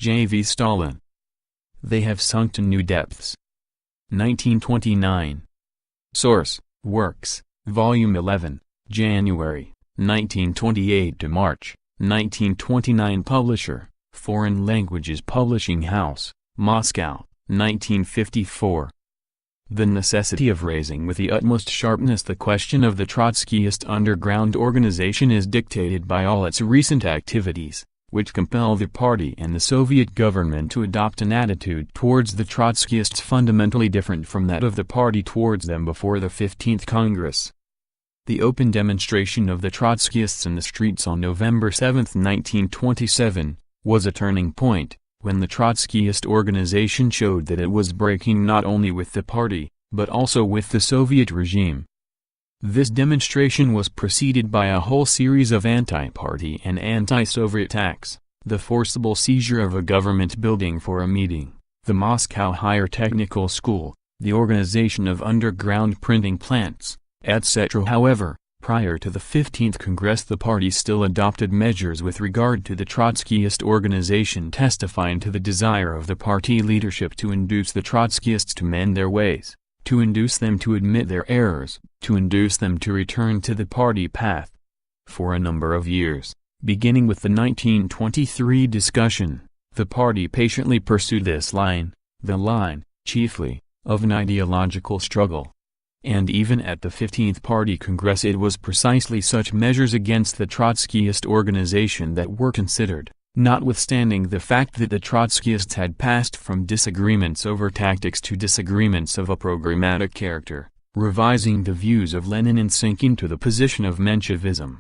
J.V. Stalin. They have sunk to new depths. 1929. Source: Works, Volume 11, January, 1928 to March, 1929. Publisher: Foreign Languages Publishing House, Moscow, 1954. The necessity of raising with the utmost sharpness the question of the Trotskyist underground organization is dictated by all its recent activities, which compel the party and the Soviet government to adopt an attitude towards the Trotskyists fundamentally different from that of the party towards them before the 15th Congress. The open demonstration of the Trotskyists in the streets on November 7, 1927, was a turning point, when the Trotskyist organization showed that it was breaking not only with the party, but also with the Soviet regime. This demonstration was preceded by a whole series of anti-party and anti-Soviet acts, the forcible seizure of a government building for a meeting, the Moscow Higher Technical School, the organization of underground printing plants, etc. However, prior to the 15th Congress the party still adopted measures with regard to the Trotskyist organization testifying to the desire of the party leadership to induce the Trotskyists to mend their ways, to induce them to admit their errors, to induce them to return to the party path. For a number of years, beginning with the 1923 discussion, the party patiently pursued this line, the line, chiefly, of an ideological struggle. And even at the 15th Party Congress it was precisely such measures against the Trotskyist organization that were considered, notwithstanding the fact that the Trotskyists had passed from disagreements over tactics to disagreements of a programmatic character, revising the views of Lenin and sinking to the position of Menshevism.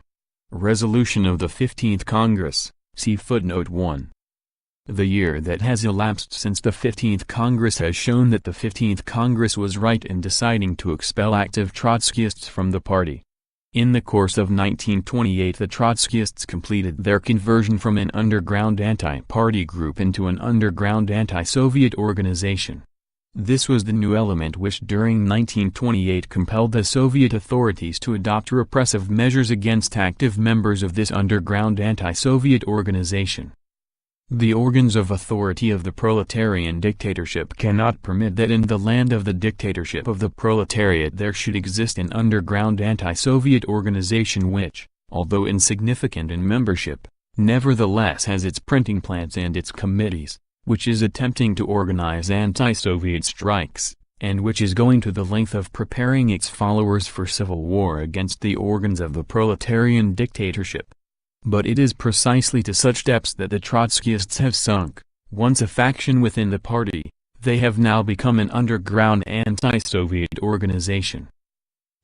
Resolution of the 15th Congress, see footnote 1. The year that has elapsed since the 15th Congress has shown that the 15th Congress was right in deciding to expel active Trotskyists from the party. In the course of 1928 the Trotskyists completed their conversion from an underground anti-party group into an underground anti-Soviet organization. This was the new element which during 1928 compelled the Soviet authorities to adopt repressive measures against active members of this underground anti-Soviet organization. The organs of authority of the proletarian dictatorship cannot permit that in the land of the dictatorship of the proletariat there should exist an underground anti-Soviet organization which, although insignificant in membership, nevertheless has its printing plants and its committees, which is attempting to organize anti-Soviet strikes, and which is going to the length of preparing its followers for civil war against the organs of the proletarian dictatorship. But it is precisely to such depths that the Trotskyists have sunk. Once a faction within the party, they have now become an underground anti-Soviet organization.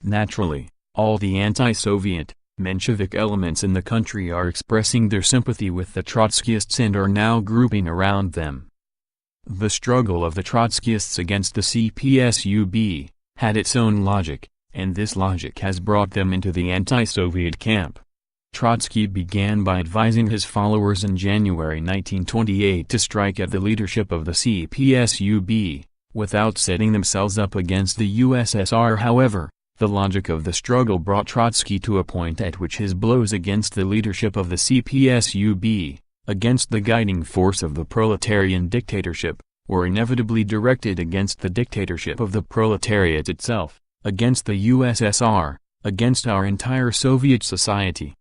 Naturally, all the anti-Soviet, Menshevik elements in the country are expressing their sympathy with the Trotskyists and are now grouping around them. The struggle of the Trotskyists against the CPSUB had its own logic, and this logic has brought them into the anti-Soviet camp. Trotsky began by advising his followers in January 1928 to strike at the leadership of the CPSUB, without setting themselves up against the USSR. However, the logic of the struggle brought Trotsky to a point at which his blows against the leadership of the CPSUB, against the guiding force of the proletarian dictatorship, were inevitably directed against the dictatorship of the proletariat itself, against the USSR, against our entire Soviet society.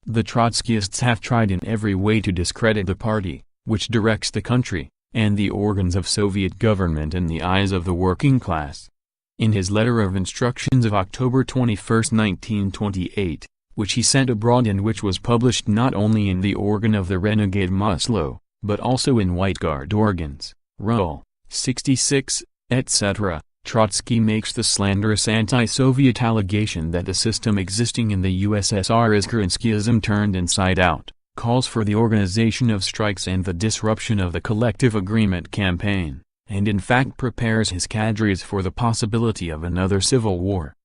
The Trotskyists have tried in every way to discredit the party, which directs the country, and the organs of Soviet government in the eyes of the working class. In his letter of instructions of October 21, 1928, which he sent abroad and which was published not only in the organ of the renegade Maslow, but also in White Guard organs, Rule 66, etc., Trotsky makes the slanderous anti-Soviet allegation that the system existing in the USSR is Kerenskyism turned inside out, calls for the organization of strikes and the disruption of the collective agreement campaign, and in fact prepares his cadres for the possibility of another civil war.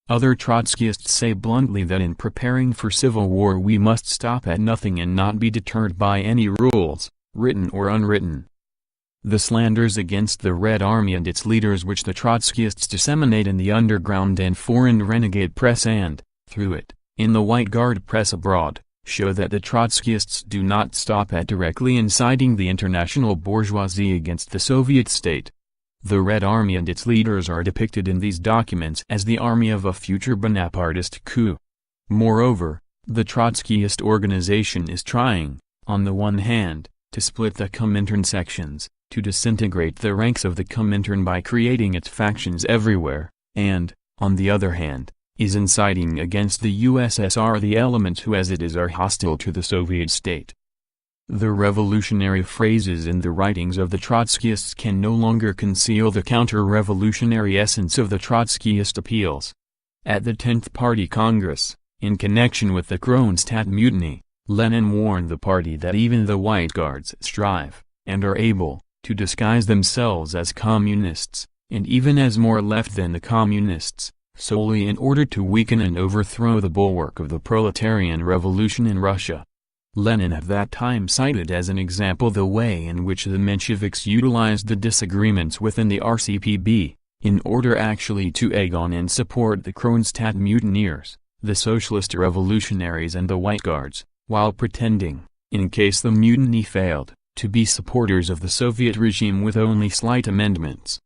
Other Trotskyists say bluntly that in preparing for civil war we must stop at nothing and not be deterred by any rules, written or unwritten. The slanders against the Red Army and its leaders which the Trotskyists disseminate in the underground and foreign renegade press and, through it, in the White Guard press abroad, show that the Trotskyists do not stop at directly inciting the international bourgeoisie against the Soviet state. The Red Army and its leaders are depicted in these documents as the army of a future Bonapartist coup. Moreover, the Trotskyist organization is trying, on the one hand, to split the Comintern sections, to disintegrate the ranks of the Comintern by creating its factions everywhere, and, on the other hand, is inciting against the USSR the elements who as it is are hostile to the Soviet state. The revolutionary phrases in the writings of the Trotskyists can no longer conceal the counter-revolutionary essence of the Trotskyist appeals. At the 10th Party Congress, in connection with the Kronstadt mutiny, Lenin warned the party that even the White Guards strive, and are able, to disguise themselves as communists, and even as more left than the communists, solely in order to weaken and overthrow the bulwark of the proletarian revolution in Russia. Lenin at that time cited as an example the way in which the Mensheviks utilized the disagreements within the RCPB, in order actually to egg on and support the Kronstadt mutineers, the socialist revolutionaries and the White Guards, while pretending, in case the mutiny failed, to be supporters of the Soviet regime with only slight amendments.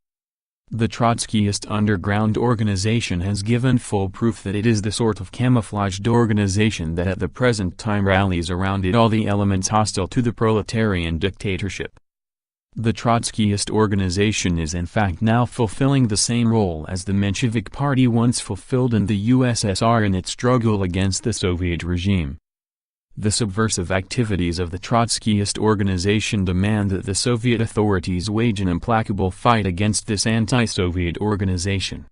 The Trotskyist underground organization has given full proof that it is the sort of camouflaged organization that at the present time rallies around it all the elements hostile to the proletarian dictatorship. The Trotskyist organization is in fact now fulfilling the same role as the Menshevik Party once fulfilled in the USSR in its struggle against the Soviet regime. The subversive activities of the Trotskyist organization demand that the Soviet authorities wage an implacable fight against this anti-Soviet organization.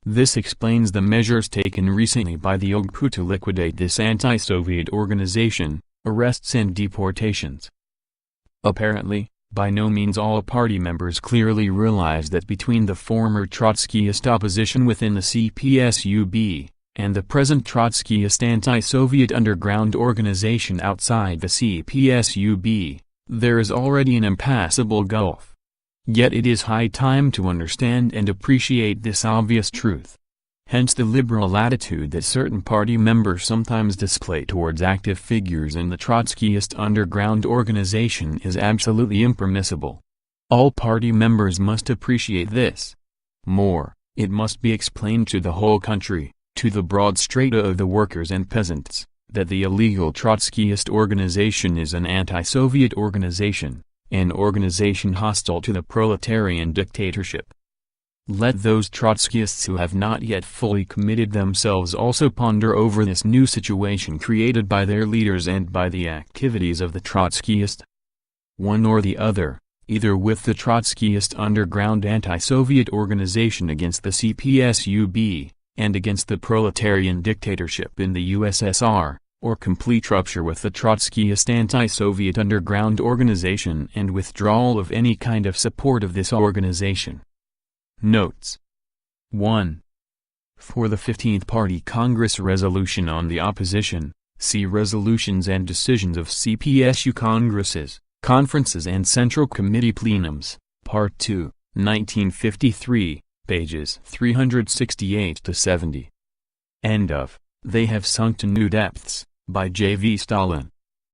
This explains the measures taken recently by the OGPU to liquidate this anti-Soviet organization, arrests and deportations. Apparently, by no means all party members clearly realize that between the former Trotskyist opposition within the CPSUB, and the present Trotskyist anti-Soviet underground organization outside the CPSUB, there is already an impassable gulf. Yet it is high time to understand and appreciate this obvious truth. Hence the liberal attitude that certain party members sometimes display towards active figures in the Trotskyist underground organization is absolutely impermissible. All party members must appreciate this. More, it must be explained to the whole country, to the broad strata of the workers and peasants, that the illegal Trotskyist organization is an anti-Soviet organization, an organization hostile to the proletarian dictatorship. Let those Trotskyists who have not yet fully committed themselves also ponder over this new situation created by their leaders and by the activities of the Trotskyist. One or the other, either with the Trotskyist underground anti-Soviet organization against the CPSUB, and against the proletarian dictatorship in the USSR, or complete rupture with the Trotskyist anti-Soviet underground organization and withdrawal of any kind of support of this organization. Notes 1. For the 15th Party Congress resolution on the opposition, see Resolutions and Decisions of CPSU Congresses, Conferences and Central Committee Plenums, Part 2, 1953. Pages 368–70. End of They Have Sunk to New Depths, by J. V. Stalin.